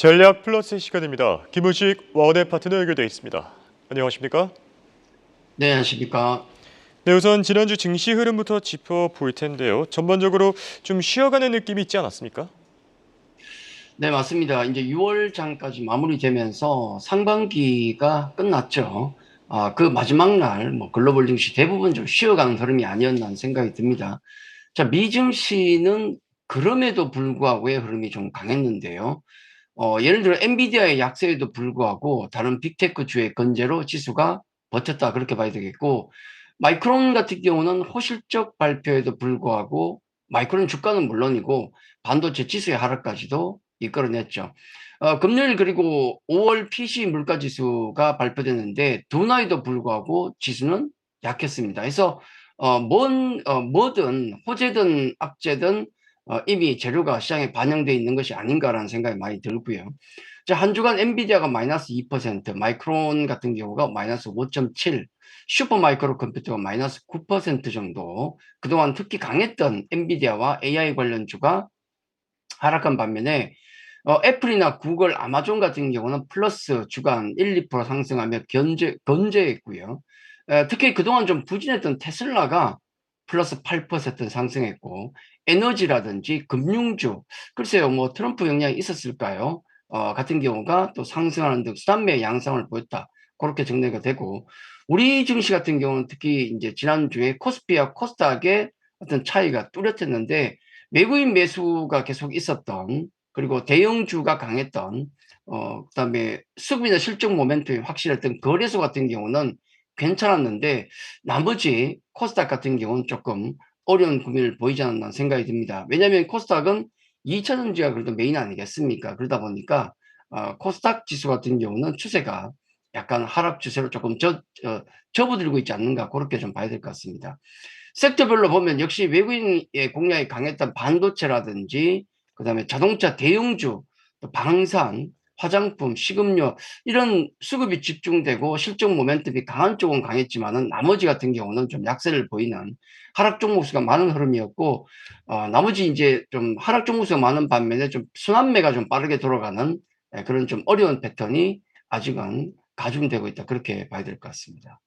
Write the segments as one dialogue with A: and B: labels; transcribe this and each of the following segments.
A: 전략 플러스 시간입니다. 김우식 와우넷 파트너 연결되어 있습니다. 안녕하십니까?
B: 네, 안녕하십니까.
A: 네, 우선 지난주 증시 흐름부터 짚어볼 텐데요. 전반적으로 좀 쉬어가는 느낌이 있지 않았습니까?
B: 네, 맞습니다. 이제 6월 장까지 마무리되면서 상반기가 끝났죠. 그 마지막 날, 글로벌 증시 대부분 좀 쉬어가는 흐름이 아니었나 하는 생각이 듭니다. 자, 미 증시는 그럼에도 불구하고의 흐름이 좀 강했는데요. 예를 들어 엔비디아의 약세에도 불구하고 다른 빅테크주의 건재로 지수가 버텼다 그렇게 봐야 되겠고, 마이크론 같은 경우는 호실적 발표에도 불구하고 마이크론 주가는 물론이고 반도체 지수의 하락까지도 이끌어냈죠. 금요일 그리고 5월 PC 물가지수가 발표됐는데 둔화에도 불구하고 지수는 약했습니다. 그래서 뭐든 호재든 악재든 이미 재료가 시장에 반영되어 있는 것이 아닌가라는 생각이 많이 들고요. 자, 한 주간 엔비디아가 마이너스 2%, 마이크론 같은 경우가 마이너스 5.7, 슈퍼마이크로 컴퓨터가 마이너스 9% 정도 그동안 특히 강했던 엔비디아와 AI 관련주가 하락한 반면에 애플이나 구글, 아마존 같은 경우는 플러스 주간 1, 2% 상승하며 건재했고요. 특히 그동안 좀 부진했던 테슬라가 플러스 8% 상승했고, 에너지라든지 금융주, 글쎄요, 트럼프 영향이 있었을까요? 같은 경우가 또 상승하는 등 수단매 양상을 보였다. 그렇게 정리가 되고, 우리 증시 같은 경우는 특히 이제 지난주에 코스피와 코스닥의 어떤 차이가 뚜렷했는데, 외국인 매수가 계속 있었던, 그리고 대형주가 강했던, 그다음에 수급이나 실적 모멘텀이 확실했던 거래소 같은 경우는 괜찮았는데, 나머지 코스닥 같은 경우는 조금 어려운 구매를 보이지 않았나 생각이 듭니다. 왜냐하면 코스닥은 2차 전지가 그래도 메인 아니겠습니까? 그러다 보니까 코스닥 지수 같은 경우는 추세가 약간 하락 추세로 조금 접어들고 있지 않는가, 그렇게 좀 봐야 될 것 같습니다. 섹터별로 보면 역시 외국인의 공략이 강했던 반도체라든지 그다음에 자동차 대형주, 또 방산, 화장품, 식음료 이런 수급이 집중되고 실적 모멘텀이 강한 쪽은 강했지만은 나머지 같은 경우는 좀 약세를 보이는 하락 종목 수가 많은 흐름이었고, 나머지 이제 좀 하락 종목 수가 많은 반면에 좀 순환매가 좀 빠르게 돌아가는 그런 좀 어려운 패턴이 아직은 가중되고 있다, 그렇게 봐야 될 것 같습니다.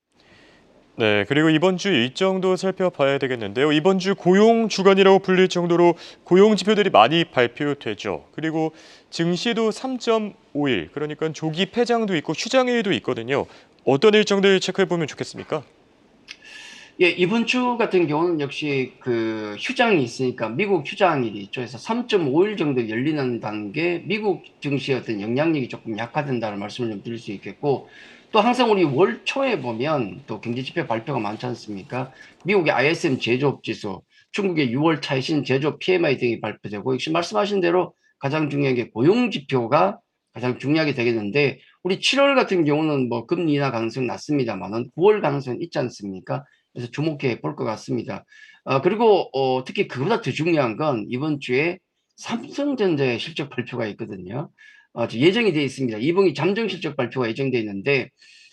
A: 네, 그리고 이번 주 일정도 살펴봐야 되겠는데요. 이번 주 고용 주간이라고 불릴 정도로 고용 지표들이 많이 발표되죠. 그리고 증시도 3.5일, 그러니까 조기 폐장도 있고 휴장일도 있거든요. 어떤 일정들 체크해 보면 좋겠습니까?
B: 예, 이번 주 같은 경우는 역시 그 휴장이 있으니까 미국 휴장일이 있죠. 그래서 3.5일 정도 열리는 단계, 미국 증시의 어떤 영향력이 조금 약화된다는 말씀을 좀 드릴 수 있겠고, 또 항상 우리 월 초에 보면 또 경제지표 발표가 많지 않습니까? 미국의 ISM 제조업 지수, 중국의 6월 차이신 제조업 PMI 등이 발표되고, 역시 말씀하신 대로 가장 중요한 게 고용 지표가 가장 중요하게 되겠는데, 우리 7월 같은 경우는 금리 인하 가능성 낮습니다만은 9월 가능성 있지 않습니까? 그래서 주목해 볼 것 같습니다. 그리고 특히 그보다 더 중요한 건 이번 주에 삼성전자의 실적 발표가 있거든요. 예정이 되어 있습니다. 이번이 잠정 실적 발표가 예정되어 있는데,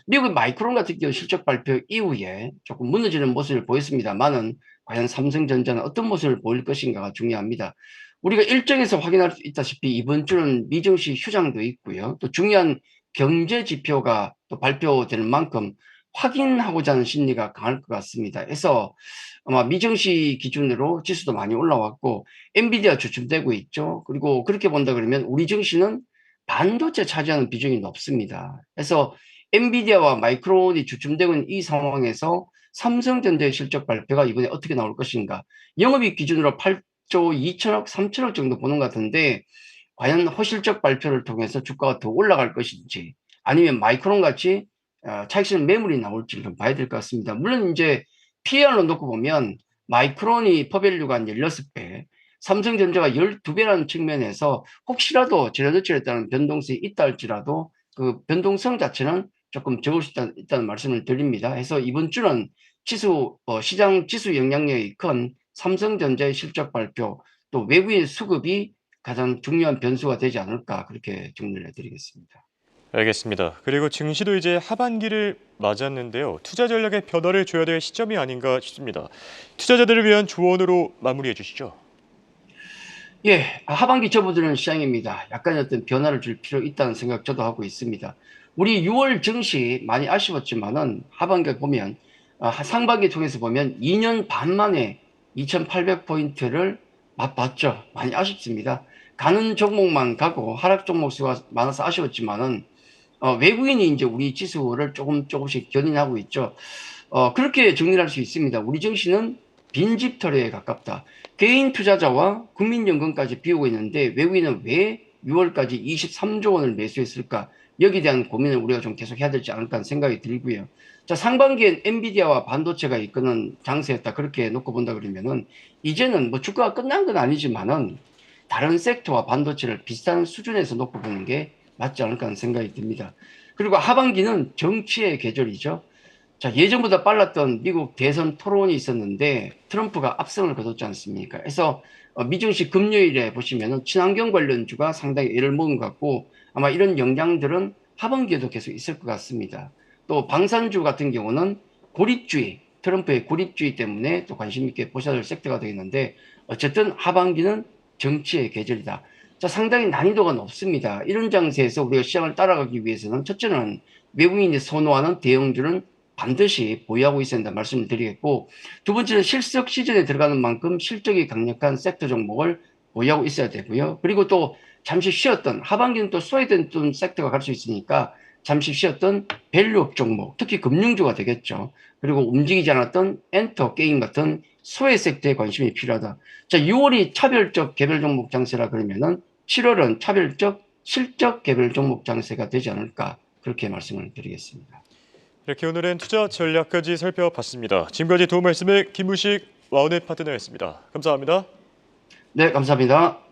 B: 미국의 마이크론 같은 경우 실적 발표 이후에 조금 무너지는 모습을 보였습니다만은 과연 삼성전자는 어떤 모습을 보일 것인가가 중요합니다. 우리가 일정에서 확인할 수 있다시피 이번 주는 미증시 휴장도 있고요. 또 중요한 경제 지표가 또 발표되는 만큼 확인하고자 하는 심리가 강할 것 같습니다. 그래서 아마 미증시 기준으로 지수도 많이 올라왔고 엔비디아 주춤되고 있죠. 그리고 그렇게 본다 그러면 우리 증시는 반도체 차지하는 비중이 높습니다. 그래서 엔비디아와 마이크론이 주춤되고 있는 이 상황에서 삼성전자의 실적 발표가 이번에 어떻게 나올 것인가. 영업이익 기준으로 8조 2천억, 3천억 정도 보는 것 같은데, 과연 허실적 발표를 통해서 주가가 더 올라갈 것인지, 아니면 마이크론 같이 차익실현 매물이 나올지를 좀 봐야 될 것 같습니다. 물론 이제 PER로 놓고 보면 마이크론이 퍼밸류가 한 16배, 삼성전자가 12배라는 측면에서 혹시라도 지레더치에 따른 변동성이 있다 할지라도 그 변동성 자체는 조금 적을 수 있다는 말씀을 드립니다. 해서 이번 주는 시장 지수 영향력이 큰 삼성전자의 실적 발표, 또 외국인 수급이 가장 중요한 변수가 되지 않을까, 그렇게 정리를 해드리겠습니다.
A: 알겠습니다. 그리고 증시도 이제 하반기를 맞았는데요. 투자 전략에 변화를 줘야 될 시점이 아닌가 싶습니다. 투자자들을 위한 조언으로 마무리해 주시죠.
B: 예, 하반기 접어드는 시장입니다. 약간 어떤 변화를 줄 필요 있다는 생각 저도 하고 있습니다. 우리 6월 증시 많이 아쉬웠지만은 하반기 보면 상반기 통해서 보면 2년 반 만에 2,800포인트를 맛봤죠. 많이 아쉽습니다. 가는 종목만 가고 하락 종목 수가 많아서 아쉬웠지만은 외국인이 이제 우리 지수를 조금씩 견인하고 있죠. 그렇게 정리를 할 수 있습니다. 우리 증시는 빈집털이에 가깝다. 개인 투자자와 국민연금까지 비우고 있는데 외국인은 왜 6월까지 23조 원을 매수했을까? 여기에 대한 고민을 우리가 좀 계속 해야 되지 않을까 하는 생각이 들고요. 자, 상반기엔 엔비디아와 반도체가 이끄는 장세였다. 그렇게 놓고 본다 그러면은 이제는 뭐 주가가 끝난 건 아니지만은 다른 섹터와 반도체를 비슷한 수준에서 놓고 보는 게 맞지 않을까 하는 생각이 듭니다. 그리고 하반기는 정치의 계절이죠. 자, 예전보다 빨랐던 미국 대선 토론이 있었는데 트럼프가 압승을 거뒀지 않습니까? 그래서 미증시 금요일에 보시면은 친환경 관련주가 상당히 애를 먹은 것 같고 아마 이런 영향들은 하반기에도 계속 있을 것 같습니다. 또 방산주 같은 경우는 고립주의, 트럼프의 고립주의 때문에 또 관심 있게 보셔야 될 섹터가 되겠는데 어쨌든 하반기는 정치의 계절이다. 자, 상당히 난이도가 높습니다. 이런 장세에서 우리가 시장을 따라가기 위해서는 첫째는 외국인이 선호하는 대형주는 반드시 보유하고 있어야 한다 말씀을 드리겠고, 두 번째는 실적 시즌에 들어가는 만큼 실적이 강력한 섹터 종목을 보유하고 있어야 되고요. 그리고 또 잠시 쉬었던 하반기는 또 소외됐던 섹터가 갈 수 있으니까 잠시 쉬었던 밸류업 종목, 특히 금융주가 되겠죠. 그리고 움직이지 않았던 엔터 게임 같은 소외 섹터에 관심이 필요하다. 자, 6월이 차별적 개별 종목 장세라 그러면은 7월은 차별적 실적 개별 종목 장세가 되지 않을까 그렇게 말씀을 드리겠습니다.
A: 이렇게 오늘은 투자 전략까지 살펴봤습니다. 지금까지 도움 말씀의 김우식 와우넷 파트너였습니다. 감사합니다.
B: 네, 감사합니다.